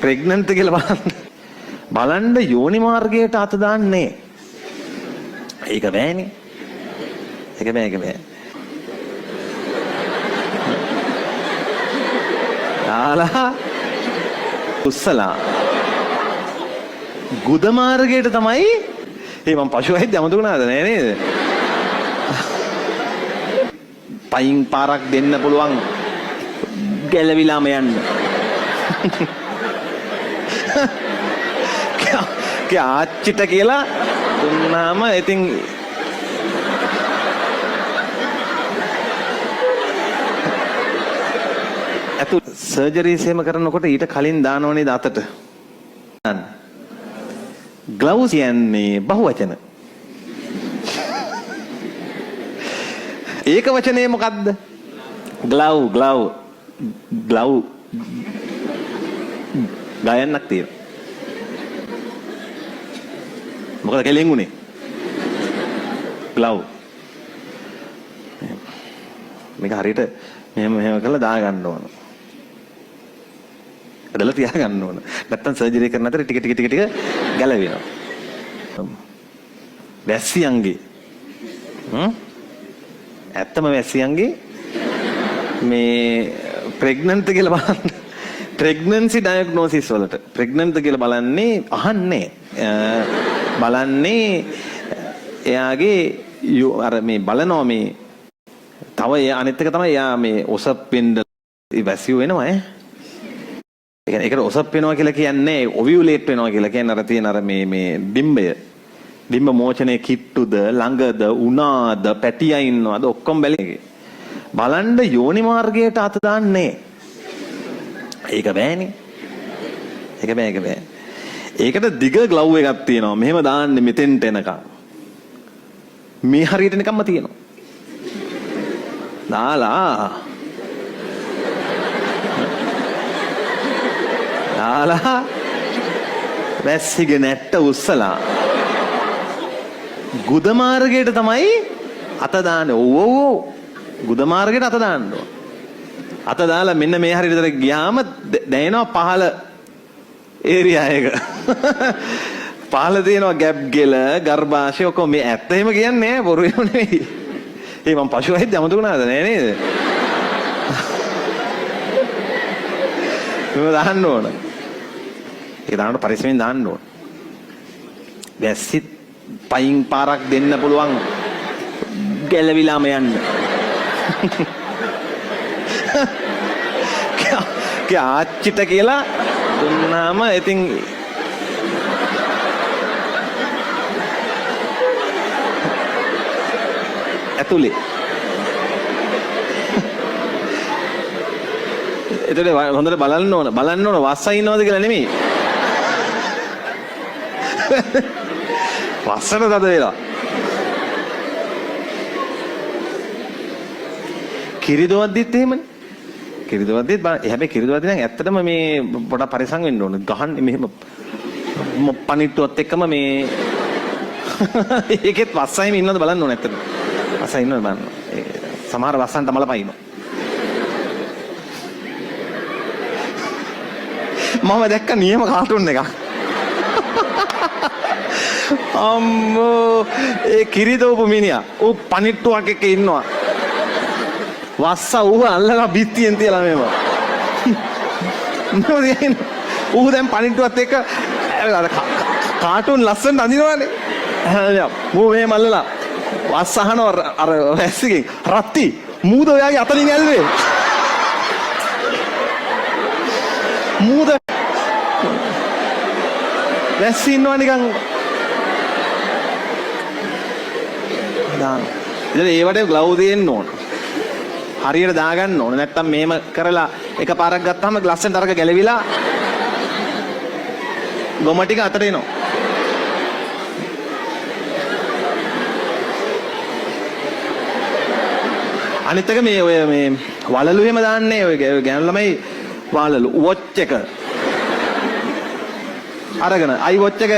Pregnant කියලා බලන්න යෝනි මාර්ගයට අත දාන්නේ. ඒක බෑනේ. ඒක බෑ. යාලා උස්සලා ගුද මාර්ගයට තමයි මම පශු වෛද්‍ය අමතුණාද නේද? පයින් පාරක් දෙන්න පුළුවන් ගැලවිලාම යන්න. ආච්චිට කියලා දුන්නාම ඉතින් අතු සර්ජරිස් එහෙම කරනකොට ඊට කලින් දානවනේ අතට. ග්ලව්ස් කියන්නේ බහුවචන. ඒක වචනේ මොකද්ද? ග්ලව් ගයන්නක් තියෙනවා. මොකද කෙලින් උනේ? ග්ලව්. මේක හරියට මෙහෙම කරලා දා ගන්න ඕන. අදලා තියා ගන්න ඕන. නැත්තම් සර්ජරි කරන අතර ටික ගැලවෙනවා. වැස්සියන්ගේ ඇත්තම වැස්සියන්ගේ මේ ප්‍රෙග්නන්ට් කියලා බලන්න. ප්‍රෙග්නන්සි ඩයග්නෝසිස් වලට ප්‍රෙග්නන්ට් කියලා බලන්නේ අහන්නේ. බලන්නේ එයාගේ අර මේ බලනවා මේ තව අනිත් එක තමයි එයා මේ ඔසප් වෙන්න වැසියු වෙනවා ඈ. ඒ කියන්නේ ඒකට ඔසප් වෙනවා කියලා කියන්නේ ඔවියුලේට් වෙනවා කියලා කියන්නේ අර තියෙන අර මේ ඩිම්බ මෝචනයේ කිට්ටුද ළඟද උනාද පැටියා ඉන්නවද ඔක්කොම බලන්න යෝනි මාර්ගයට අත දාන්නේ. ඒක බෑනේ. ඒක බෑ. ඒකට දිග ග්ලව් එකක් තියෙනවා. මෙහෙම දාන්නේ මෙතෙන්ට එනකම්. මේ හරියට නිකම්ම තියෙනවා. දාලා වැස්සිගේ නැට්ට උස්සලා ගුද මාර්ගයට තමයි අත දාන්නේ. ඔව් ගුද මාර්ගයට අත දාන්න ඕන. අත දාලා මෙන්න මේ හරියට විතර ගියාම දැනෙනවා පහළ ඒරියා එක. පහළ තියෙනවා ගැප් ගෙල ගර්භාෂය ඔක්කොම මේ ඇත්ත එහෙම කියන්නේ නෑ බොරු එහෙම නෙවෙයි. මම පශු වෛද්‍ය අමතුණාද නේද? මේක දාන්න ඕන. ඒක දාන්නට පරිස්සමෙන් දාන්න ඕන. වැස්සි පයින් පාරක් දෙන්න පුළුවන් ගැලවිලාම යන්න. ආච්චිට කියලා දුන්නාම ඉතින් ඇතුලේ එතකොට හොඳට බලන්න ඕන වස්සා ඉන්නවද කියලා නෙමෙයි. වස්සට තද වෙලා කිරිදොවද්දිත් එහෙමනේ. කිරිදොවද්දිත් හැබැයි කිරිදොවද්දි නම් ඇත්තටම මේ පොඩක් පරිසම් වෙන්න ඕන. ගහන්නේ මෙහෙම පණිට්ටුවත් එක්කම මේ ඒකෙත් වස්සයිම ඉන්නවද බලන්න ඕන ඇත්තටම. වස්සා ඉන්නවද බලන්න. සමහර වස්සන්ට මල පයින්නවා. මම දැක්ක නියම කාටුන් එකක්. අම්මෝ ඒ කිරිදෝපු මිනිහා ඌ පණිට්ටුවක් එක්ක ඉන්නවා. වස්සා ඌ අල්ලලා බිත්තියෙන් තියලා මේව. ඌ දැන් පණිට්ටුවත් එක්ක අර කාටුන් ලස්සනට අඳිනවනේ. ඌ මේ මල්ලලා වස්ස අහනවා අර වැස්සිගෙන් රත්ති මූද ඔයාගේ අතලින් ඇල්ලුවේ. මූද වැස්සි ඉන්නවා නිකන් දාන්න. ඉතින් ඒවට ග්ලව් දෙන්න ඕන. හරියට දාගන්න ඕන. නැත්තම් මෙහෙම කරලා එකපාරක් ගත්තාම ලස්සනට අරක ගැලවිලා ගොම ටික අතට එනවා. අනිත් එක මේ ඔය මේ වලලු එහෙම දාන්නේ ඔය ගෑනු ළමයි වලලු වොච් එක අරගෙන අයි වොච් එක